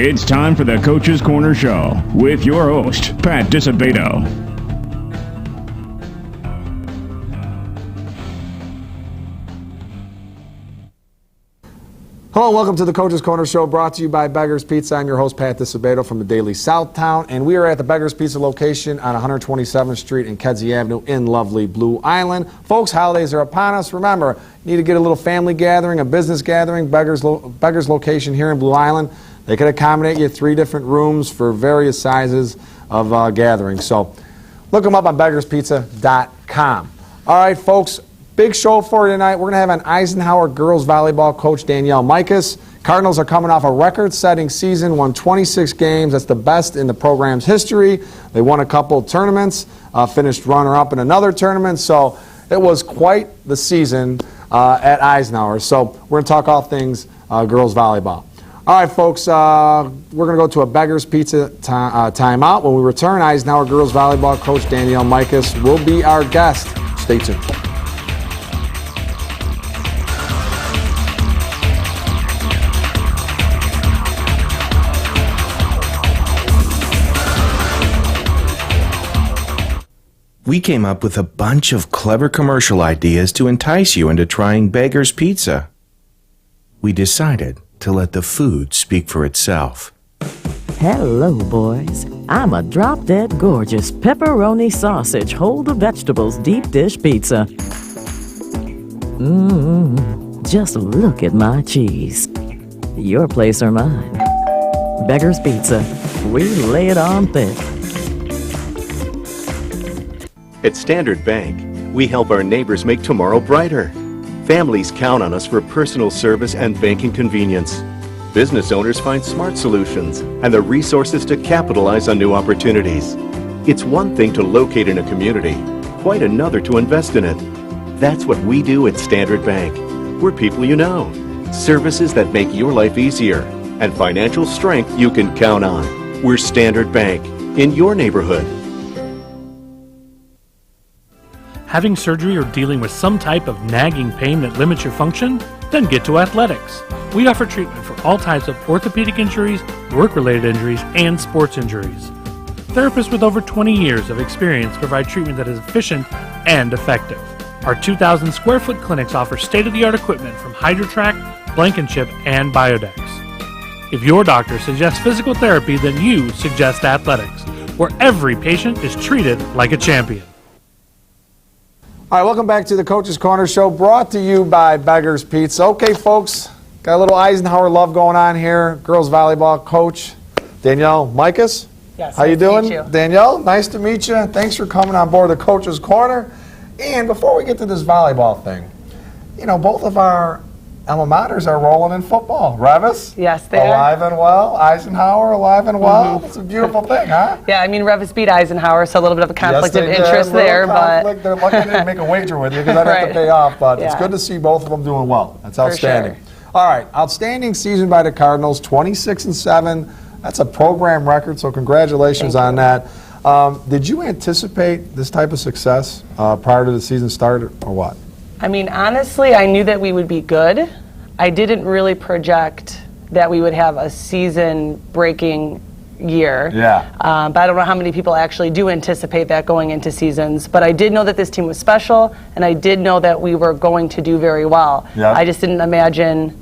It's time for the Coach's Corner Show with your host, Pat Disabato. Hello, welcome to the Coach's Corner Show, brought to you by Beggar's Pizza. I'm your host, Pat Disabato from the Daily Southtown, and we are at the Beggar's Pizza location on 127th Street and Kedzie Avenue in lovely Blue Island. Folks, holidays are upon us. Remember, you need to get a little family gathering, a business gathering, Beggar's location here in Blue Island. They can accommodate you 3 different rooms for various sizes of gatherings. So look them up on beggarspizza.com. All right, folks. Big show for you tonight. We're going to have an Eisenhower girls volleyball coach, Danielle Mikas. Cardinals are coming off a record-setting season, won 26 games. That's the best in the program's history. They won a couple tournaments, finished runner-up in another tournament. So it was quite the season at Eisenhower. So we're going to talk all things girls volleyball. All right, folks, we're going to go to a Beggar's Pizza timeout. When we return, Eisenhower girls volleyball coach Danielle Mikas will be our guest. Stay tuned. We came up with a bunch of clever commercial ideas to entice you into trying Beggar's Pizza. We decided to let the food speak for itself. Hello, boys. I'm a drop-dead gorgeous pepperoni sausage, hold the vegetables deep dish pizza. Just look at my cheese. Your place or mine. Beggar's Pizza. We lay it on thick. At Standard Bank, we help our neighbors make tomorrow brighter. Families count on us for personal service and banking convenience. Business owners find smart solutions and the resources to capitalize on new opportunities. It's one thing to locate in a community, quite another to invest in it. That's what we do at Standard Bank. We're people you know, services that make your life easier, and financial strength you can count on. We're Standard Bank, in your neighborhood. Having surgery or dealing with some type of nagging pain that limits your function? Then get to Athletics. We offer treatment for all types of orthopedic injuries, work-related injuries, and sports injuries. Therapists with over 20 years of experience provide treatment that is efficient and effective. Our 2,000 square foot clinics offer state-of-the-art equipment from HydroTrack, Blankenship, and Biodex. If your doctor suggests physical therapy, then you suggest Athletics, where every patient is treated like a champion. All right, welcome back to the Coach's Corner Show, brought to you by Beggar's Pizza. Okay, folks, got a little Eisenhower love going on here. Girls volleyball coach Danielle Mikas. Yes. How you doing, you. Danielle? Nice to meet you. Thanks for coming on board the Coach's Corner. And before we get to this volleyball thing, you know, both of our alma maters are rolling in football. Revis? Yes, they alive are. And well. Eisenhower alive and well. It's a beautiful thing, huh? Yeah, I mean, Revis beat Eisenhower, so a little bit of a conflict of Yes, interest there. But they're lucky they didn't make a wager with you because I'd have to pay off. But it's Yeah. good to see both of them doing well. That's outstanding. sure. All right, outstanding season by the Cardinals, 26-7. That's a program record, so congratulations on that. Did you anticipate this type of success prior to the season start, or what? I mean, honestly, I knew that we would be good. I didn't really project that we would have a season-breaking year. Yeah. But I don't know how many people actually do anticipate that going into seasons. But I did know that this team was special, and I did know that we were going to do very well. Yeah. I just didn't imagine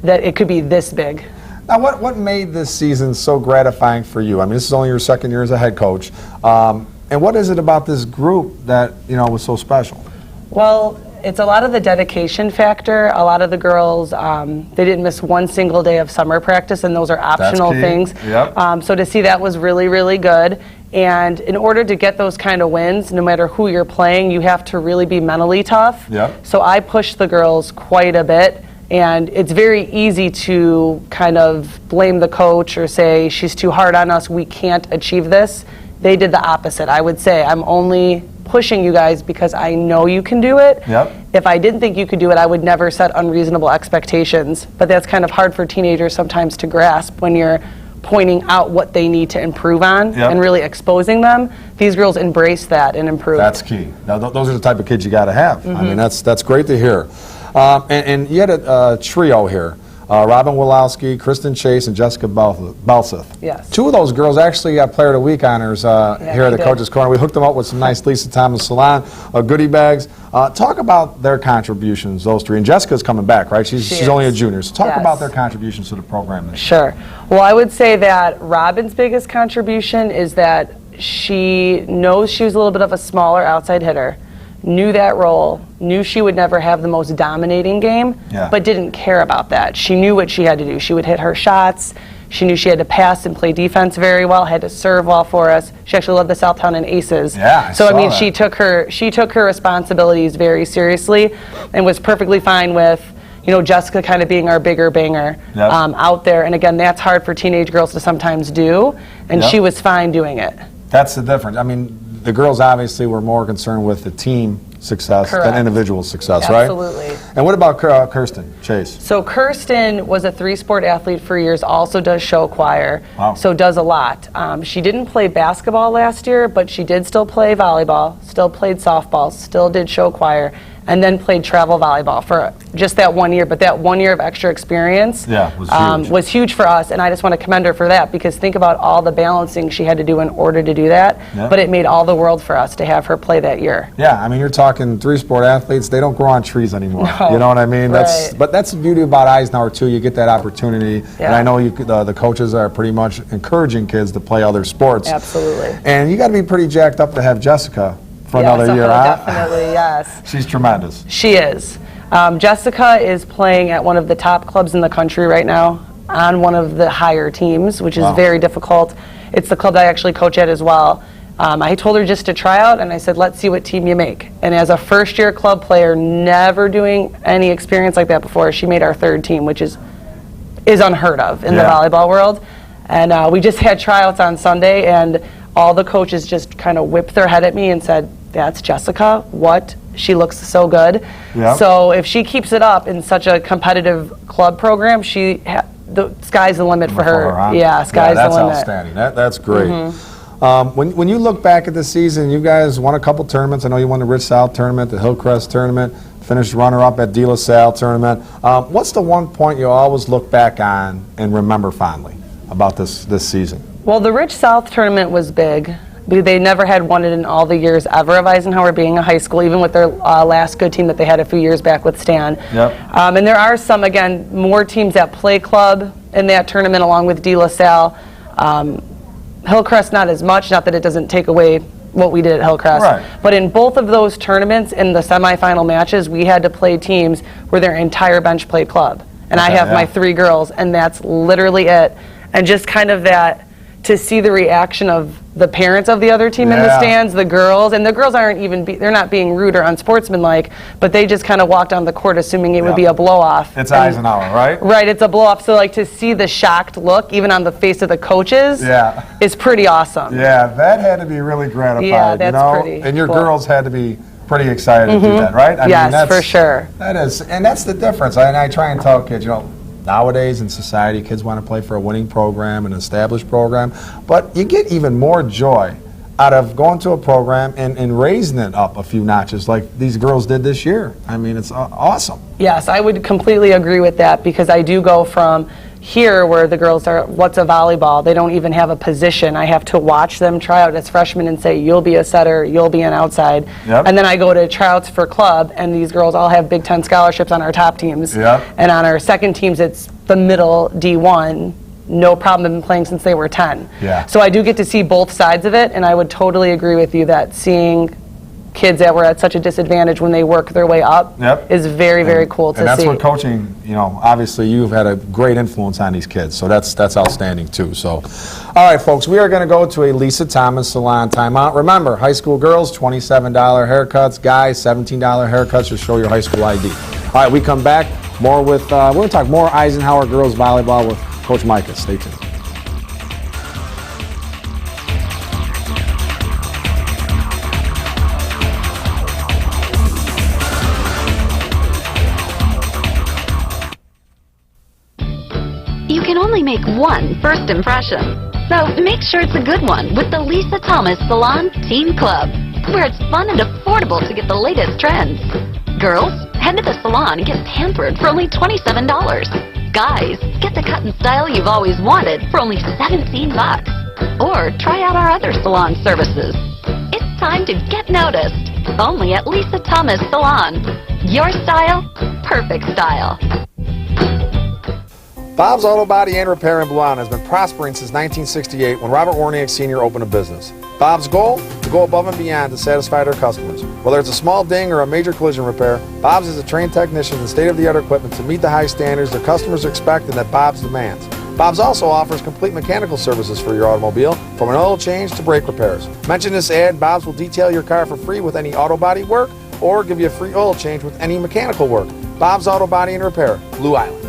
that it could be this big. Now, what made this season so gratifying for you? I mean, this is only your second year as a head coach. And what is it about this group that, you know, was so special? Well, it's a lot of the dedication factor. A lot of the girls, they didn't miss one single day of summer practice, and those are optional things. Yep. So to see that was really, really good. And in order to get those kind of wins, no matter who you're playing, you have to really be mentally tough. Yep. So I pushed the girls quite a bit. And it's very easy to kind of blame the coach or say, she's too hard on us, we can't achieve this. They did the opposite. I would say, I'm only pushing you guys because I know you can do it. Yep. If I didn't think you could do it, I would never set unreasonable expectations. But that's kind of hard for teenagers sometimes to grasp when you're pointing out what they need to improve on and really exposing them. These girls embrace that and improve. That's key. Now, those are the type of kids you got to have. I mean, that's great to hear. And you had a trio here. Robin Wolowski, Kristen Chase, and Jessica Belseth. Yes. 2 of those girls actually got Player of the Week honors here at the did. Coach's Corner. We hooked them up with some nice Lisa Thomas Salon goodie bags. Talk about their contributions, those 3. And Jessica's coming back, right? She's only a junior. So talk Yes. about their contributions to the program this year. Sure. Well, I would say that Robin's biggest contribution is that she knows she was a little bit of a smaller outside hitter, knew that role, knew she would never have the most dominating game, but didn't care about that. She knew what she had to do. She would hit her shots. She knew she had to pass and play defense very well, had to serve well for us. She actually led the Southtown in aces. Yeah, so I mean, that. she took her responsibilities very seriously and was perfectly fine with, you know, Jessica kind of being our bigger banger out there. And again, that's hard for teenage girls to sometimes do, and she was fine doing it. That's the difference. I mean, the girls obviously were more concerned with the team success than individual success, right? Absolutely. And what about Kirsten Chase? So Kirsten was a 3-sport athlete for years, also does show choir, so does a lot. She didn't play basketball last year, but she did still play volleyball, still played softball, still did show choir, and then played travel volleyball for just that 1 year. But that 1 year of extra experience was huge for us, and I just want to commend her for that, because think about all the balancing she had to do in order to do that, but it made all the world for us to have her play that year. Yeah, I mean, you're talking 3-sport athletes, they don't grow on trees anymore. You know what I mean? But that's the beauty about Eisenhower, too. You get that opportunity, and I know the coaches are pretty much encouraging kids to play other sports. Absolutely. And you got to be pretty jacked up to have Jessica for another year, definitely, yes. She's tremendous. She is. Jessica is playing at one of the top clubs in the country right now, on one of the higher teams, which is very difficult. It's the club that I actually coach at as well. I told her just to try out, and I said, let's see what team you make. And as a first-year club player, never doing any experience like that before, she made our 3rd team, which is unheard of in the volleyball world. And we just had tryouts on Sunday, and all the coaches just kind of whipped their head at me and said, that's Jessica, what? She looks so good. So if she keeps it up in such a competitive club program, the sky's the limit for her. Yeah, sky's the limit. That's outstanding. That's great. When you look back at the season, you guys won a couple tournaments. I know you won the Rich South tournament, the Hillcrest tournament, finished runner-up at De La Salle tournament. What's the one point you always look back on and remember fondly about this season? Well, the Rich South tournament was big. They never had won it in all the years ever of Eisenhower being a high school, even with their last good team that they had a few years back with Stan. And there are some, again, more teams that play club in that tournament along with De La Salle. Hillcrest not as much, not that it doesn't take away what we did at Hillcrest. But in both of those tournaments, in the semifinal matches, we had to play teams where their entire bench played club. And I have my 3 girls, and that's literally it. And just kind of that, to see the reaction of the parents of the other team in the stands, the girls, and the girls aren't even, they're not being rude or unsportsmanlike, but they just kind of walked on the court assuming it would be a blow-off. It's Eisenhower, right? Right, it's a blow-off. So like to see the shocked look, even on the face of the coaches, is pretty awesome. Yeah, that had to be really gratifying. Yeah, that's pretty And your cool. girls had to be pretty excited to do that, right? I Yes, mean, that's, for sure. That is, and that's the difference. I try and tell kids, nowadays in society, kids want to play for a winning program, an established program, but you get even more joy out of going to a program and raising it up a few notches like these girls did this year. I mean, it's awesome. Yes, I would completely agree with that, because I do go from here where the girls are, what's a volleyball? They don't even have a position. I have to watch them try out as freshmen and say, you'll be a setter, you'll be an outside. And then I go to tryouts for club, and these girls all have Big Ten scholarships on our top teams. And on our second teams, it's the middle D1. No problem, have been playing since they were 10. So I do get to see both sides of it, and I would totally agree with you that seeing kids that were at such a disadvantage when they work their way up is very, very cool to see. And that's what coaching, obviously you've had a great influence on these kids, so that's outstanding too. So, all right, folks, we are going to go to a Lisa Thomas Salon timeout. Remember, high school girls, $27 haircuts, guys, $17 haircuts to show your high school ID. All right, we come back, more with, we're going to talk more Eisenhower girls volleyball with Coach Micah. Stay tuned. You can only make one first impression, so make sure it's a good one with the Lisa Thomas Salon Teen Club, where it's fun and affordable to get the latest trends. Girls, head to the salon and get pampered for only $27. Guys, get the cut and style you've always wanted for only 17 bucks. Or try out our other salon services. It's time to get noticed. Only at Lisa Thomas Salon. Your style, perfect style. Bob's Auto Body and Repair in Blue Island has been prospering since 1968 when Robert Warniak Sr. opened a business. Bob's goal? To go above and beyond to satisfy their customers. Whether it's a small ding or a major collision repair, Bob's has a trained technician and state-of-the-art equipment to meet the high standards their customers expect and that Bob's demands. Bob's also offers complete mechanical services for your automobile, from an oil change to brake repairs. Mention this ad, Bob's will detail your car for free with any auto body work or give you a free oil change with any mechanical work. Bob's Auto Body and Repair, Blue Island.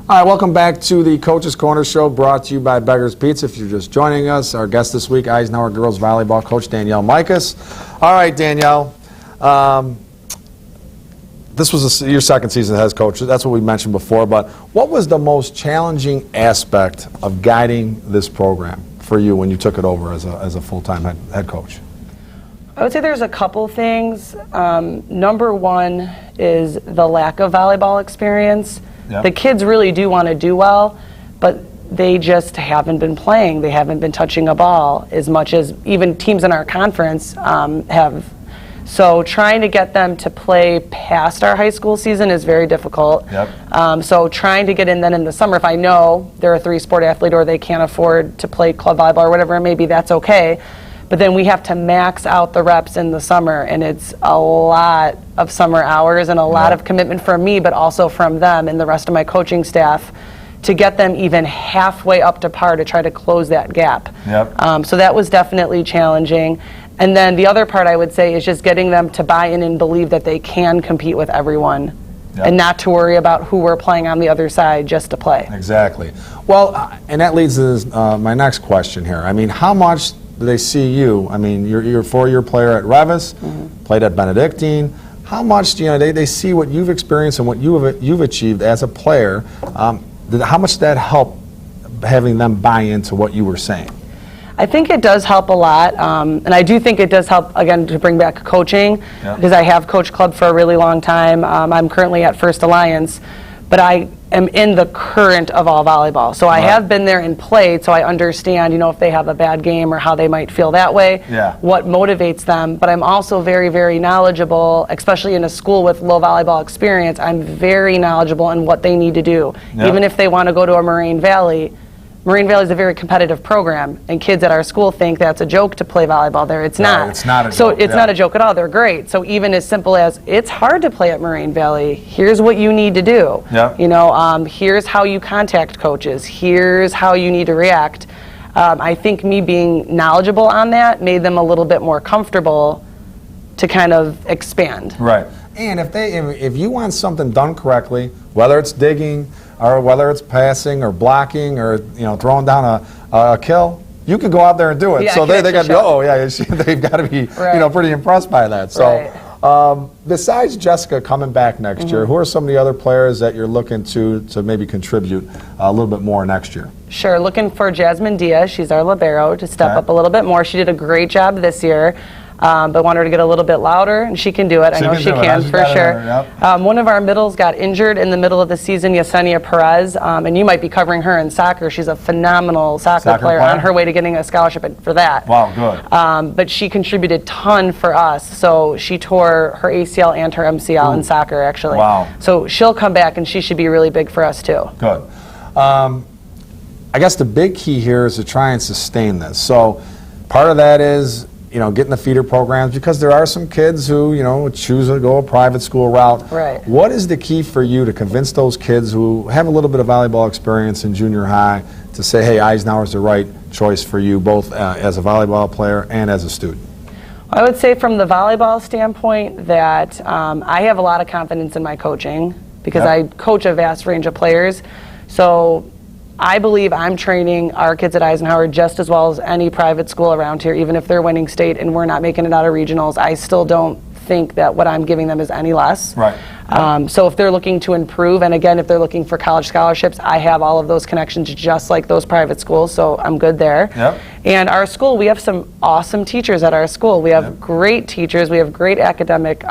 All right, welcome back to the Coach's Corner Show, brought to you by Beggar's Pizza. If you're just joining us, our guest this week, Eisenhower Girls Volleyball Coach Danielle Mikas. All right, Danielle, this was your second season as coach. That's what we mentioned before, but what was the most challenging aspect of guiding this program for you when you took it over as a full-time head coach? I would say there's a couple things. Number one is the lack of volleyball experience. Yep. The kids really do want to do well, but they just haven't been playing. They haven't been touching a ball as much as even teams in our conference have. So trying to get them to play past our high school season is very difficult. Yep. So trying to get in then in the summer, if I know they're a three-sport athlete or they can't afford to play club volleyball or whatever it may be, that's okay. But then we have to max out the reps in the summer, and it's a lot of summer hours and a lot of commitment from me, but also from them and the rest of my coaching staff to get them even halfway up to par to try to close that gap. Yep. So that was definitely challenging. And then the other part I would say is just getting them to buy in and believe that they can compete with everyone. Yep. And not to worry about who we're playing on the other side, just to play. Exactly. Well, and that leads to my next question here. I mean, how much do they see you? I mean, you're a four-year player at Revis, played at Benedictine. How much do they see what you've experienced and what you've achieved as a player? How much did that help having them buy into what you were saying? I think it does help a lot, and I do think it does help, again, to bring back coaching, because I have coached club for a really long time. I'm currently at First Alliance, but I am in the current of all volleyball. So I have been there and played, so I understand, if they have a bad game or how they might feel that way, what motivates them. But I'm also very, very knowledgeable, especially in a school with low volleyball experience. I'm very knowledgeable in what they need to do. Even if they want to go to a Moraine Valley is a very competitive program, and kids at our school think that's a joke to play volleyball there. It's not. It's not a joke. So it's not a joke at all. They're great. So even as simple as, it's hard to play at Moraine Valley. Here's what you need to do. Here's how you contact coaches. Here's how you need to react. I think me being knowledgeable on that made them a little bit more comfortable to kind of expand. Right. And if you want something done correctly, whether it's digging or whether it's passing or blocking or throwing down a kill, you can go out there and do it. So they got to be they've got to be pretty impressed by that. So besides Jessica coming back next year, who are some of the other players that you're looking to maybe contribute a little bit more next year? Sure, looking for Jasmine Diaz. She's our libero, to step up a little bit more. She did a great job this year. But want her to get a little bit louder, and she can do it. I know she can for sure. One of our middles got injured in the middle of the season, Yesenia Perez, and you might be covering her in soccer. She's a phenomenal soccer player on her way to getting a scholarship for that. Wow, good. But she contributed a ton for us. So she tore her ACL and her MCL in soccer, actually. Wow. So she'll come back, and she should be really big for us, too. Good. I guess the big key here is to try and sustain this. So part of that is getting the feeder programs, because there are some kids who, choose to go a private school route. Right. What is the key for you to convince those kids who have a little bit of volleyball experience in junior high to say, hey, Eisenhower's the right choice for you, both as a volleyball player and as a student? I would say from the volleyball standpoint that I have a lot of confidence in my coaching, because I coach a vast range of players. So I believe I'm training our kids at Eisenhower just as well as any private school around here, even if they're winning state and we're not making it out of regionals. I still don't think that what I'm giving them is any less. Right. So if they're looking to improve, and again, if they're looking for college scholarships, I have all of those connections just like those private schools, so I'm good there. Yep. And our school, we have some awesome teachers at our school. We have great teachers. We have great academic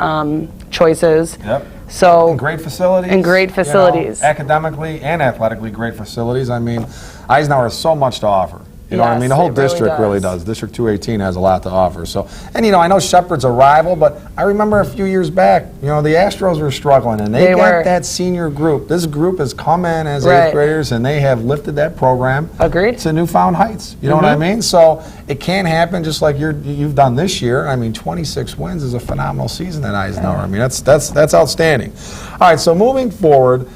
choices. Yep. So And great facilities. And great facilities. Academically and athletically, great facilities. I mean, Eisenhower has so much to offer. You know what I Yes, mean? The whole it really district really does. does. District 218 has a lot to offer. So, and I know Shepherd's a rival, but I remember a few years back, the Astros were struggling, and they got were. that senior group. This group has come in as Right. 8th graders, and they have lifted that program Agreed. to newfound heights. You know what I mean? So it can happen, just like you've done this year. I mean, 26 wins is a phenomenal season at Eisenhower. I mean, that's outstanding. All right, so moving forward.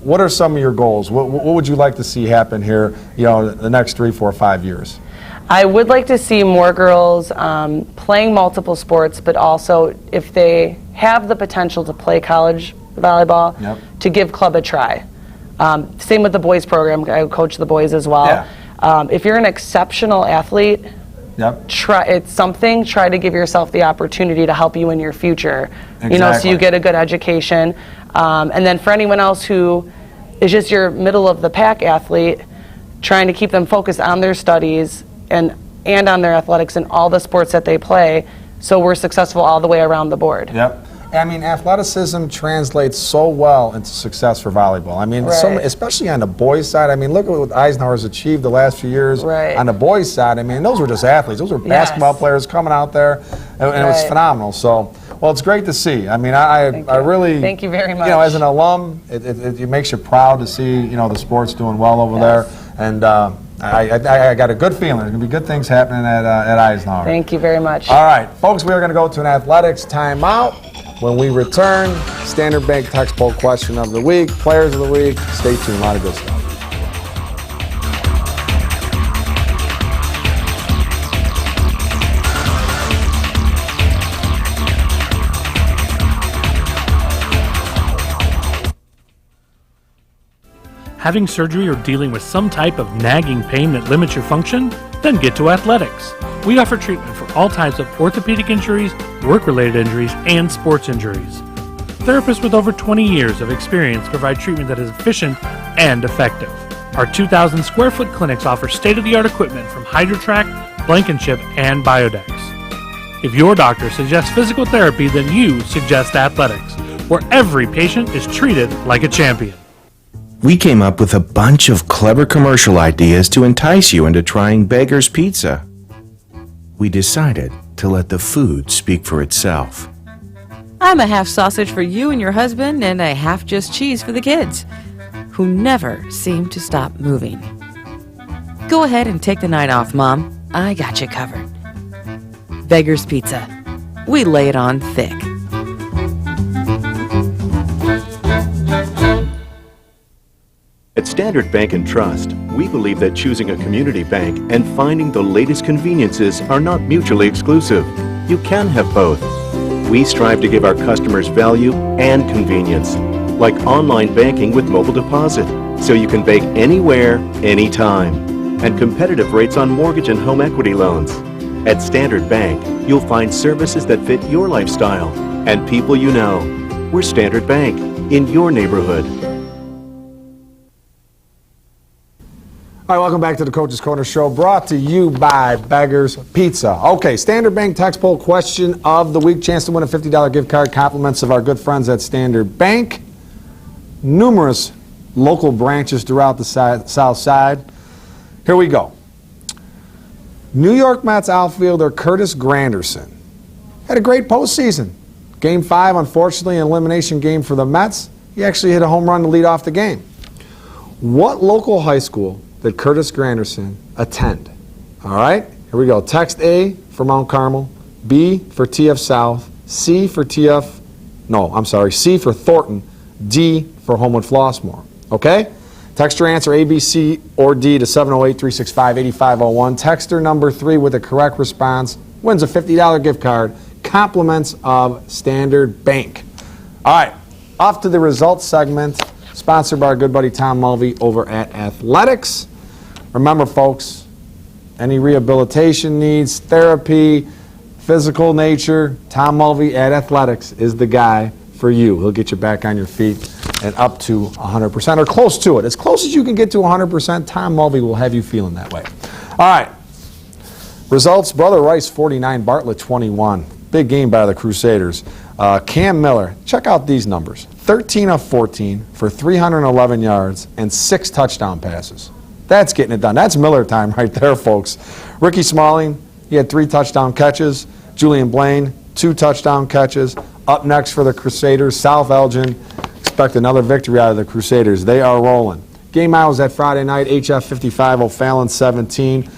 What are some of your goals? What would you like to see happen here, the next 3, 4, 5 years? I would like to see more girls playing multiple sports, but also if they have the potential to play college volleyball, Yep. to give club a try. Same with the boys program. I coach the boys as well. Yeah. If you're an exceptional athlete, Yep. try to give yourself the opportunity to help you in your future. So Exactly. you get a good education. And then for anyone else who is just your middle of the pack athlete, trying to keep them focused on their studies and on their athletics and all the sports that they play, so we're successful all the way around the board. Yep. I mean, athleticism translates so well into success for volleyball. I mean, Right. especially on the boys' side. I mean, look at what Eisenhower's achieved the last few years. Right. On the boys' side, I mean, those were just athletes. Those were basketball Yes. players coming out there, and it was Right. phenomenal. So, well, it's great to see. I mean, I really... Thank you very much. As an alum, it makes you proud to see, the sports doing well over there. And I got a good feeling. There's going to be good things happening at Eisenhower. Thank you very much. All right, folks, we are going to go to an athletics timeout. When we return, Standard Bank text poll question of the week, players of the week. Stay tuned, a lot of good stuff. Having surgery or dealing with some type of nagging pain that limits your function? Then get to Athletics. We offer treatment for all types of orthopedic injuries, work-related injuries, and sports injuries. Therapists with over 20 years of experience provide treatment that is efficient and effective. Our 2,000 square foot clinics offer state-of-the-art equipment from HydroTrack, Blankenship, and Biodex. If your doctor suggests physical therapy, then you suggest Athletics, where every patient is treated like a champion. We came up with a bunch of clever commercial ideas to entice you into trying Beggar's Pizza. We decided to let the food speak for itself. I'm a half sausage for you and your husband and a half just cheese for the kids, who never seem to stop moving. Go ahead and take the night off, Mom. I got you covered. Beggar's Pizza. We lay it on thick. At Standard Bank and Trust, we believe that choosing a community bank and finding the latest conveniences are not mutually exclusive. You can have both. We strive to give our customers value and convenience, like online banking with mobile deposit, so you can bank anywhere, anytime, and competitive rates on mortgage and home equity loans. At Standard Bank, you'll find services that fit your lifestyle and people you know. We're Standard Bank, in your neighborhood. All right, welcome back to the Coach's Corner Show, brought to you by Beggar's Pizza. Okay, Standard Bank text poll question of the week. Chance to win a $50 gift card. Compliments of our good friends at Standard Bank. Numerous local branches throughout the South Side. Here we go. New York Mets outfielder Curtis Granderson had a great postseason. Game 5, unfortunately, an elimination game for the Mets. He actually hit a home run to lead off the game. What local high school did Curtis Granderson attend? All right, here we go. Text A for Mount Carmel, B for TF South, C for Thornton, D for Homewood Flossmoor. Okay? Text your answer A, B, C, or D to 708-365-8501. Texter number 3 with the correct response wins a $50 gift card. Compliments of Standard Bank. All right, off to the results segment, sponsored by our good buddy Tom Mulvey over at Athletics. Remember, folks, any rehabilitation needs, therapy, physical nature, Tom Mulvey at Athletics is the guy for you. He'll get you back on your feet and up to 100% or close to it. As close as you can get to 100%, Tom Mulvey will have you feeling that way. All right. Results, Brother Rice 49, Bartlett 21. Big game by the Crusaders. Cam Miller, check out these numbers. 13 of 14 for 311 yards and 6 touchdown passes. That's getting it done. That's Miller time right there, folks. Ricky Smalling, he had 3 touchdown catches. Julian Blaine, 2 touchdown catches. Up next for the Crusaders, South Elgin. Expect another victory out of the Crusaders. They are rolling. Game I was at Friday night, HF 55, O'Fallon 17.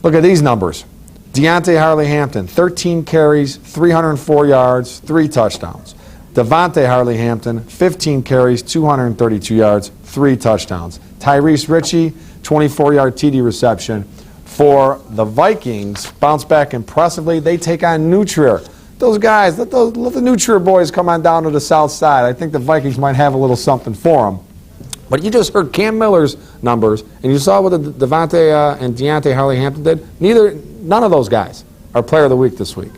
Look at these numbers. Deontay Harley-Hampton, 13 carries, 304 yards, 3 touchdowns. Devontae Harley-Hampton, 15 carries, 232 yards, 3 touchdowns. Tyrese Ritchie, 24-yard TD reception. For the Vikings, bounce back impressively. They take on New Trier. Those guys, let the New Trier boys come on down to the south side. I think the Vikings might have a little something for them. But you just heard Cam Miller's numbers, and you saw what the Devontae and Deontay Harley-Hampton did. None of those guys are Player of the Week this week.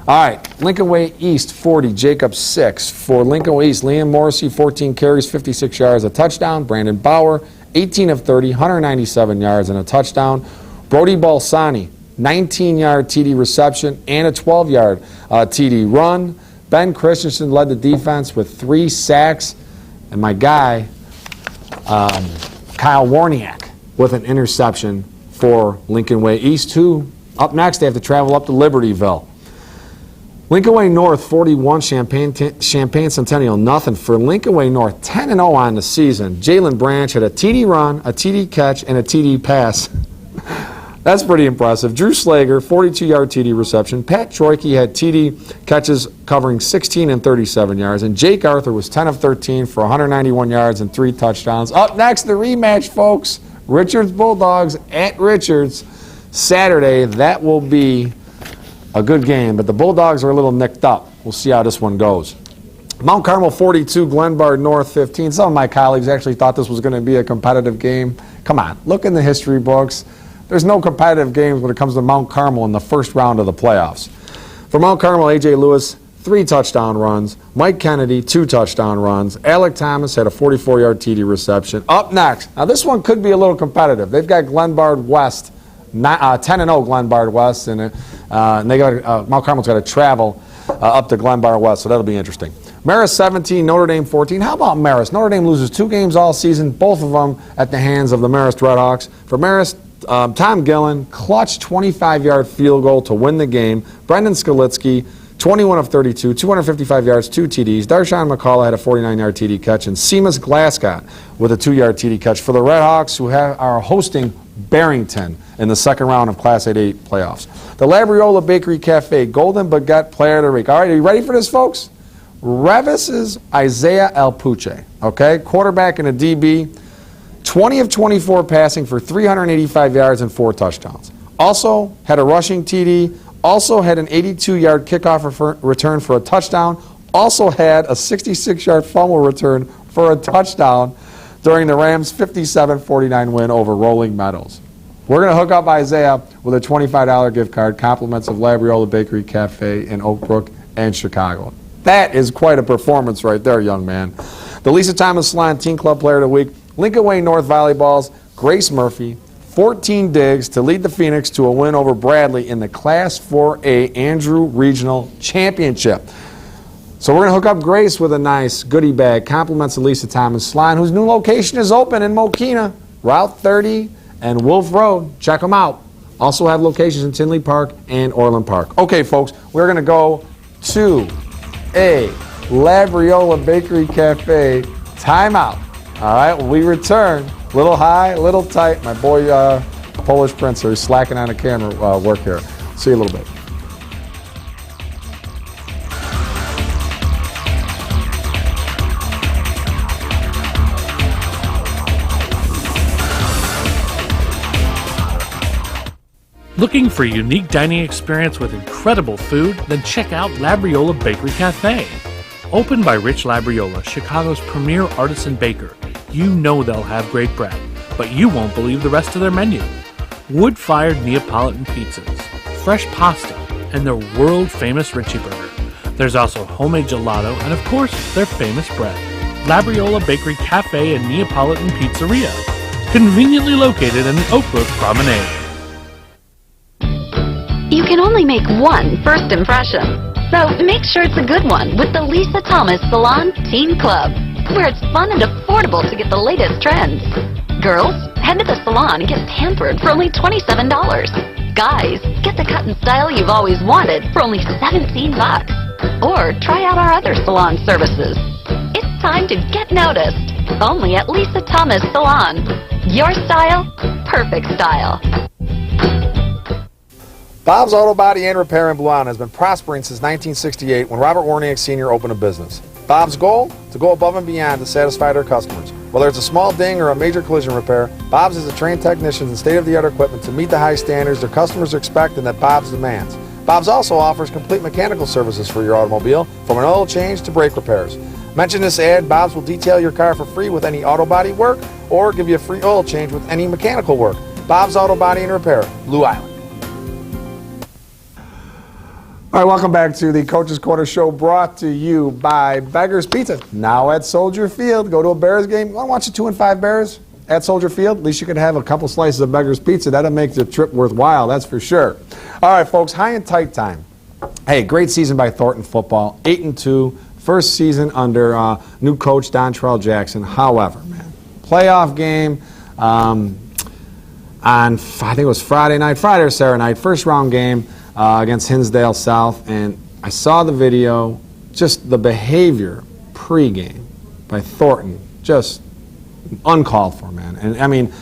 All right, Lincoln Way East 40, Jacob 6. For Lincoln Way East, Liam Morrissey, 14 carries, 56 yards, a touchdown. Brandon Bauer, 18 of 30, 197 yards and a touchdown. Brody Balsani, 19-yard TD reception and a 12-yard TD run. Ben Christensen led the defense with 3 sacks. And my guy, Kyle Warniak, with an interception for Lincoln Way East, who, up next, they have to travel up to Libertyville. Lincoln Way North, 41, Champaign Centennial, nothing. For Lincoln Way North, 10-0 on the season. Jalen Branch had a TD run, a TD catch, and a TD pass. That's pretty impressive. Drew Slager, 42-yard TD reception. Pat Troike had TD catches covering 16 and 37 yards. And Jake Arthur was 10 of 13 for 191 yards and 3 touchdowns. Up next, the rematch, folks. Richards Bulldogs at Richards. Saturday, that will be a good game. But the Bulldogs are a little nicked up. We'll see how this one goes. Mount Carmel 42, Glenbard North 15. Some of my colleagues actually thought this was going to be a competitive game. Come on, look in the history books. There's no competitive games when it comes to Mount Carmel in the first round of the playoffs. For Mount Carmel, A.J. Lewis, 3 touchdown runs. Mike Kennedy, 2 touchdown runs. Alec Thomas had a 44-yard TD reception. Up next, now this one could be a little competitive. They've got Glenbard West, 10-0 Glenbard West, and they got Mount Carmel's got to travel up to Glenbard West, so that'll be interesting. Marist 17, Notre Dame 14. How about Marist? Notre Dame loses 2 games all season, both of them at the hands of the Marist Redhawks. For Marist, Tom Gillen, clutch 25-yard field goal to win the game. Brendan Skalitsky, 21 of 32, 255 yards, 2 TDs. Darshawn McCullough had a 49-yard TD catch. And Seamus Glascott with a 2-yard TD catch for the Redhawks, who are hosting Barrington in the second round of Class 8A playoffs. The Labriola Bakery Cafe Golden Baguette Player of the Week. All right, are you ready for this, folks? Revis's Isaiah Alpuche, okay? Quarterback and a DB. 20 of 24 passing for 385 yards and 4 touchdowns. Also had a rushing TD. Also had an 82-yard kickoff return for a touchdown. Also had a 66-yard fumble return for a touchdown during the Rams' 57-49 win over Rolling Meadows. We're going to hook up Isaiah with a $25 gift card, compliments of Labriola Bakery Cafe in Oak Brook and Chicago. That is quite a performance right there, young man. The Lisa Thomas Salon Teen Club Player of the Week, Lincoln Way North Volleyballs, Grace Murphy, 14 digs to lead the Phoenix to a win over Bradley in the Class 4A Andrew Regional Championship. So we're going to hook up Grace with a nice goodie bag, compliments of Lisa Thomas Salon, whose new location is open in Mokina, Route 30 and Wolf Road. Check them out. Also have locations in Tinley Park and Orland Park. Okay, folks, we're going to go to a Labriola Bakery Cafe timeout. All right, when we return, little high, little tight. My boy Polish Prince is slacking on the camera work here. See you a little bit. Looking for a unique dining experience with incredible food? Then check out Labriola Bakery Cafe. Opened by Rich Labriola, Chicago's premier artisan baker, you know they'll have great bread, but you won't believe the rest of their menu. Wood-fired Neapolitan pizzas, fresh pasta, and their world-famous Richie Burger. There's also homemade gelato and, of course, their famous bread. Labriola Bakery Cafe and Neapolitan Pizzeria, conveniently located in the Oak Brook Promenade. You can only make one first impression. So make sure it's a good one with the Lisa Thomas Salon Teen Club, where it's fun and affordable to get the latest trends. Girls, head to the salon and get pampered for only $27. Guys, get the cut and style you've always wanted for only $17. Or try out our other salon services. It's time to get noticed. Only at Lisa Thomas Salon. Your style, perfect style. Bob's Auto Body and Repair in Blue Island has been prospering since 1968 when Robert Warniak Sr. opened a business. Bob's goal? To go above and beyond to satisfy their customers. Whether it's a small ding or a major collision repair, Bob's has the trained technicians and state-of-the-art equipment to meet the high standards their customers expect and that Bob's demands. Bob's also offers complete mechanical services for your automobile, from an oil change to brake repairs. Mention this ad, Bob's will detail your car for free with any auto body work or give you a free oil change with any mechanical work. Bob's Auto Body and Repair, Blue Island. All right, welcome back to the Coach's Corner Show, brought to you by Beggar's Pizza. Now at Soldier Field. Go to a Bears game. Want to watch the 2 and 5 Bears at Soldier Field? At least you could have a couple slices of Beggar's Pizza. That'll make the trip worthwhile, that's for sure. All right, folks, high and tight time. Hey, great season by Thornton football. 8-2, first season under new coach Dontrell Jackson. However, man, playoff game on, I think it was Friday or Saturday night, first round game. Against Hinsdale South, and I saw the video, just the behavior pregame by Thornton, just uncalled for, man. And I mean,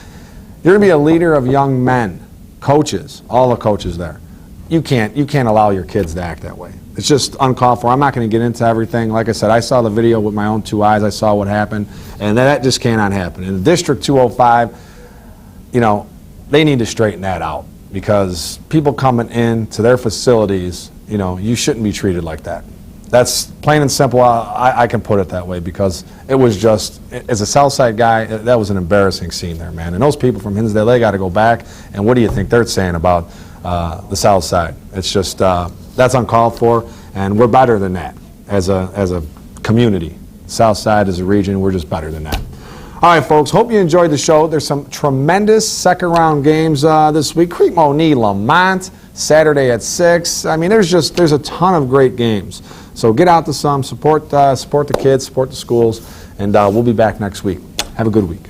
you're gonna be a leader of young men, coaches, all the coaches there. You can't allow your kids to act that way. It's just uncalled for. I'm not gonna get into everything. Like I said, I saw the video with my own 2 eyes. I saw what happened, and that just cannot happen. In District 205, you know, they need to straighten that out. Because people coming in to their facilities, you know, you shouldn't be treated like that. That's plain and simple. I can put it that way because it was just, as a Southside guy, that was an embarrassing scene there, man. And those people from Hinsdale, they got to go back. And what do you think they're saying about the Southside? It's just, that's uncalled for, and we're better than that as a community. Southside as a region, we're just better than that. All right, folks, hope you enjoyed the show. There's some tremendous second-round games this week. Crete-Monee, Lamont, Saturday at 6. I mean, there's a ton of great games. So get out to some, support the kids, support the schools, and we'll be back next week. Have a good week.